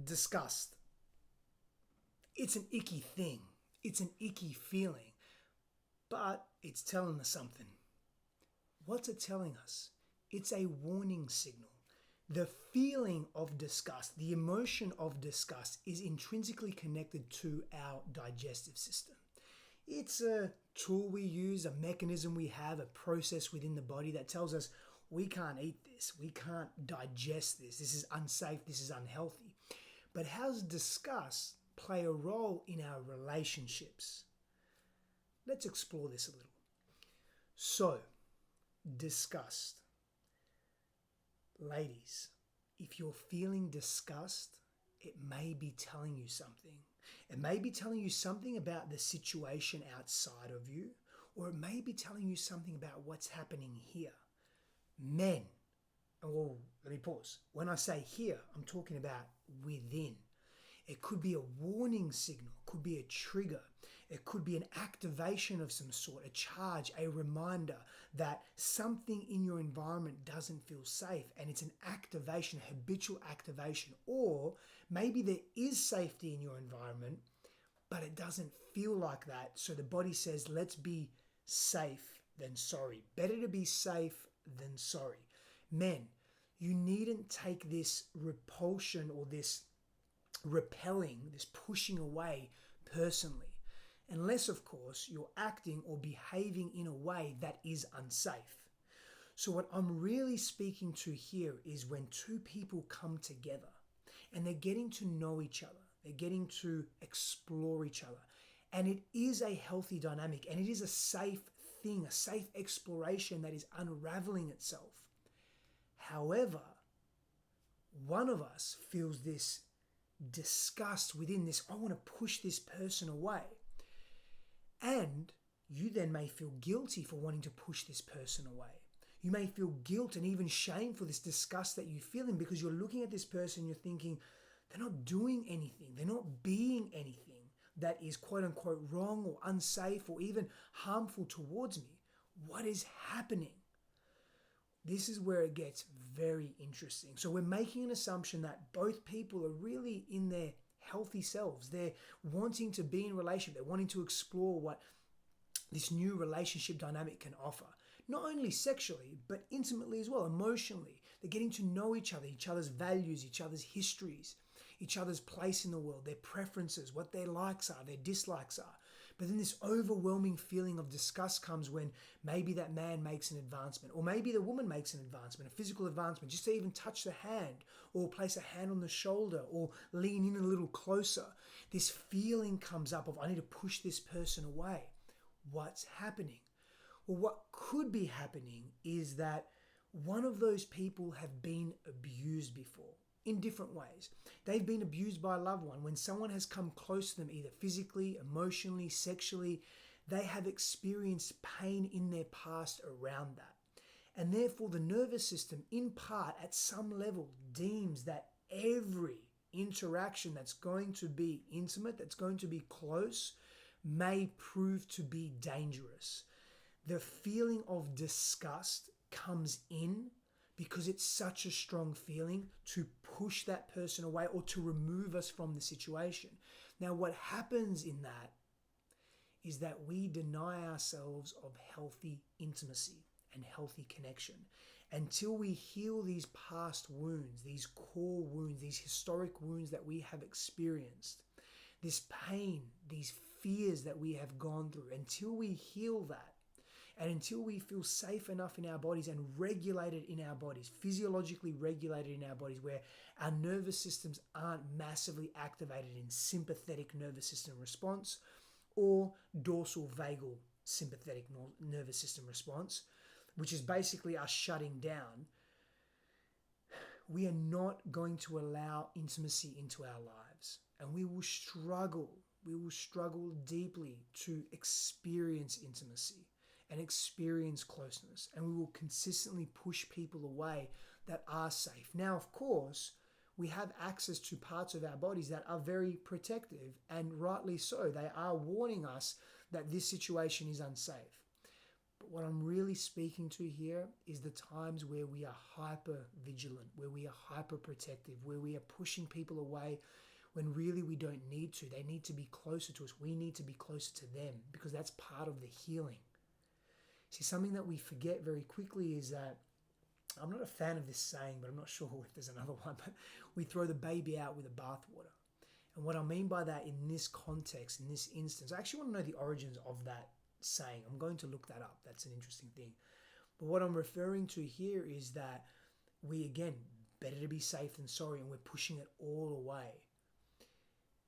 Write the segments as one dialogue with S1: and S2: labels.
S1: Disgust. It's an icky thing. It's an icky feeling. But it's telling us something. What's it telling us? It's a warning signal. The feeling of disgust, the emotion of disgust, is intrinsically connected to our digestive system. It's a tool we use, a mechanism we have, a process within the body that tells us we can't eat this, we can't digest this, this is unsafe, this is unhealthy. But how does disgust play a role in our relationships? Let's explore this a little. So, disgust. Ladies, if you're feeling disgust, it may be telling you something. It may be telling you something about the situation outside of you, or it may be telling you something about what's happening here. Men, let me pause. When I say here, I'm talking about within. It could be a warning signal, it could be a trigger, it could be an activation of some sort, a charge, a reminder that something in your environment doesn't feel safe, and it's an activation, a habitual activation. Or maybe there is safety in your environment, but it doesn't feel like that. So the body says, let's be safe than sorry. Better to be safe than sorry. Men, you needn't take this repulsion or this repelling, this pushing away personally, unless of course you're acting or behaving in a way that is unsafe. So what I'm really speaking to here is when two people come together and they're getting to know each other, they're getting to explore each other, and it is a healthy dynamic and it is a safe thing, a safe exploration that is unraveling itself. However, one of us feels this disgust within this, I want to push this person away. And you then may feel guilty for wanting to push this person away. You may feel guilt and even shame for this disgust that you're feeling because you're looking at this person, you're thinking, they're not doing anything, they're not being anything that is quote unquote wrong or unsafe or even harmful towards me. What is happening? This is where it gets very interesting. So we're making an assumption that both people are really in their healthy selves. They're wanting to be in a relationship. They're wanting to explore what this new relationship dynamic can offer. Not only sexually, but intimately as well, emotionally. They're getting to know each other's values, each other's histories, each other's place in the world, their preferences, what their likes are, their dislikes are. But then this overwhelming feeling of disgust comes when maybe that man makes an advancement, or maybe the woman makes an advancement, a physical advancement, just to even touch the hand, or place a hand on the shoulder, or lean in a little closer. This feeling comes up of, I need to push this person away. What's happening? Well, what could be happening is that one of those people have been abused before in different ways. They've been abused by a loved one. When someone has come close to them, either physically, emotionally, sexually, they have experienced pain in their past around that. And therefore, the nervous system, in part, at some level, deems that every interaction that's going to be intimate, that's going to be close, may prove to be dangerous. The feeling of disgust comes in because it's such a strong feeling to push that person away or to remove us from the situation. Now, what happens in that is that we deny ourselves of healthy intimacy and healthy connection until we heal these past wounds, these core wounds, these historic wounds that we have experienced, this pain, these fears that we have gone through. Until we heal that, and until we feel safe enough in our bodies and regulated in our bodies, physiologically regulated in our bodies, where our nervous systems aren't massively activated in sympathetic nervous system response or dorsal vagal sympathetic nervous system response, which is basically us shutting down, we are not going to allow intimacy into our lives. And we will struggle deeply to experience intimacy and experience closeness. And we will consistently push people away that are safe. Now, of course, we have access to parts of our bodies that are very protective, and rightly so. They are warning us that this situation is unsafe. But what I'm really speaking to here is the times where we are hyper vigilant, where we are hyper protective, where we are pushing people away when really we don't need to. They need to be closer to us. We need to be closer to them because that's part of the healing. See, something that we forget very quickly is that, I'm not a fan of this saying, but I'm not sure if there's another one, but we throw the baby out with the bathwater. And what I mean by that in this context, in this instance, I actually want to know the origins of that saying. I'm going to look that up. That's an interesting thing. But what I'm referring to here is that we, again, better to be safe than sorry, and we're pushing it all away.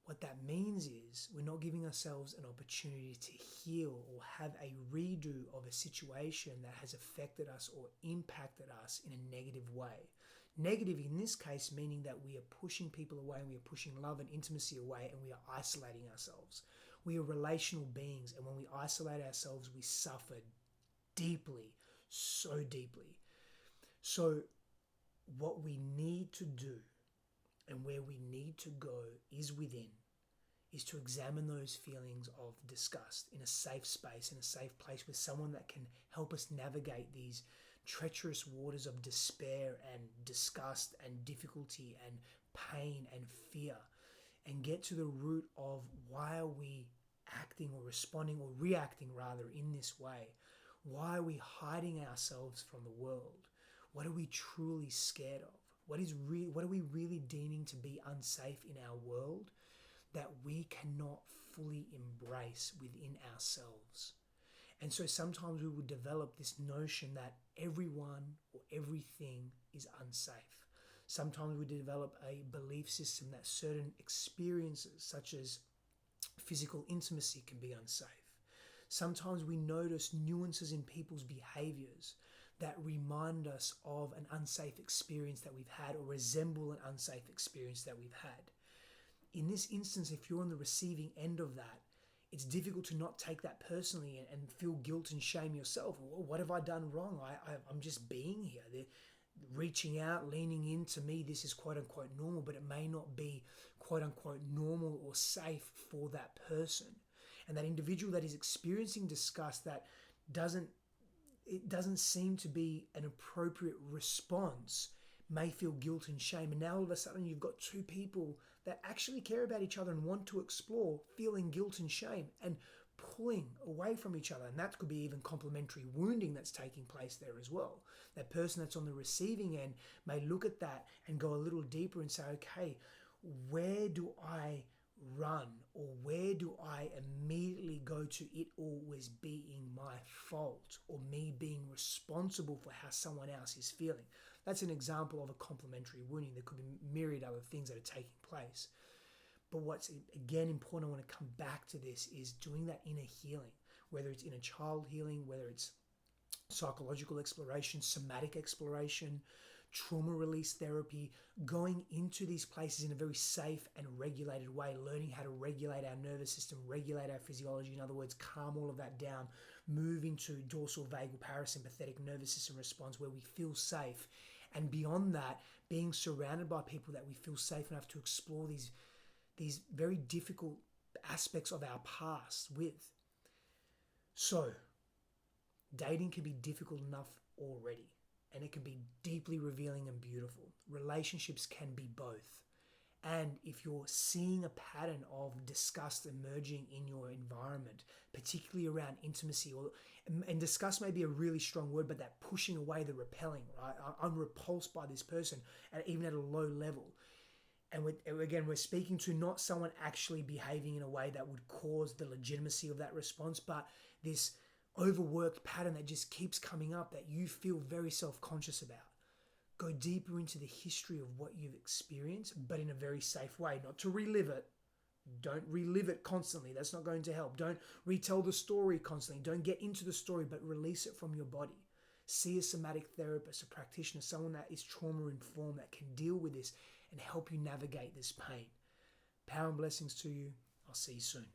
S1: What that means is we're not giving ourselves an opportunity to heal or have a redo of a situation that has affected us or impacted us in a negative way. Negative in this case meaning that we are pushing people away, and we are pushing love and intimacy away, and we are isolating ourselves. We are relational beings, and when we isolate ourselves, we suffer deeply, so deeply. So what we need to do and where we need to go is within, is to examine those feelings of disgust in a safe space, in a safe place with someone that can help us navigate these treacherous waters of despair and disgust and difficulty and pain and fear, and get to the root of why are we acting or responding or reacting rather in this way? Why are we hiding ourselves from the world? What are we truly scared of? What are we really deeming to be unsafe in our world that we cannot fully embrace within ourselves? And so sometimes we will develop this notion that everyone or everything is unsafe. Sometimes we develop a belief system that certain experiences, such as physical intimacy, can be unsafe. Sometimes we notice nuances in people's behaviors that remind us of an unsafe experience that we've had or resemble an unsafe experience that we've had. In this instance, if you're on the receiving end of that, it's difficult to not take that personally and feel guilt and shame yourself. Well, what have I done wrong? I'm just being here. They're reaching out, leaning into me. This is quote unquote normal, but it may not be quote unquote normal or safe for that person. And that individual that is experiencing disgust that it doesn't seem to be an appropriate response may feel guilt and shame. And now all of a sudden you've got two people that actually care about each other and want to explore, feeling guilt and shame and pulling away from each other. And that could be even complementary wounding that's taking place there as well. That person that's on the receiving end may look at that and go a little deeper and say, okay, where do I run, or where do I immediately go to it always being my fault or me being responsible for how someone else is feeling? That's an example of a complementary wounding. There could be myriad other things that are taking place. But what's again important, I want to come back to this, is doing that inner healing, whether it's inner child healing, whether it's psychological exploration, somatic exploration, trauma release therapy, going into these places in a very safe and regulated way, learning how to regulate our nervous system, regulate our physiology, in other words, calm all of that down, move into dorsal vagal parasympathetic nervous system response where we feel safe. And beyond that, being surrounded by people that we feel safe enough to explore these very difficult aspects of our past with. So, dating can be difficult enough already, and it can be deeply revealing and beautiful. Relationships can be both. And if you're seeing a pattern of disgust emerging in your environment, particularly around intimacy, and disgust may be a really strong word, but that pushing away, the repelling, right? I'm repulsed by this person, and even at a low level. And we're speaking to not someone actually behaving in a way that would cause the legitimacy of that response, but this overworked pattern that just keeps coming up that you feel very self-conscious about. Go deeper into the history of what you've experienced, but in a very safe way, not to relive it. Don't relive it constantly. That's not going to help. Don't retell the story constantly. Don't get into the story, but release it from your body. See a somatic therapist, a practitioner, someone that is trauma-informed that can deal with this and help you navigate this pain. Power and blessings to you. I'll see you soon.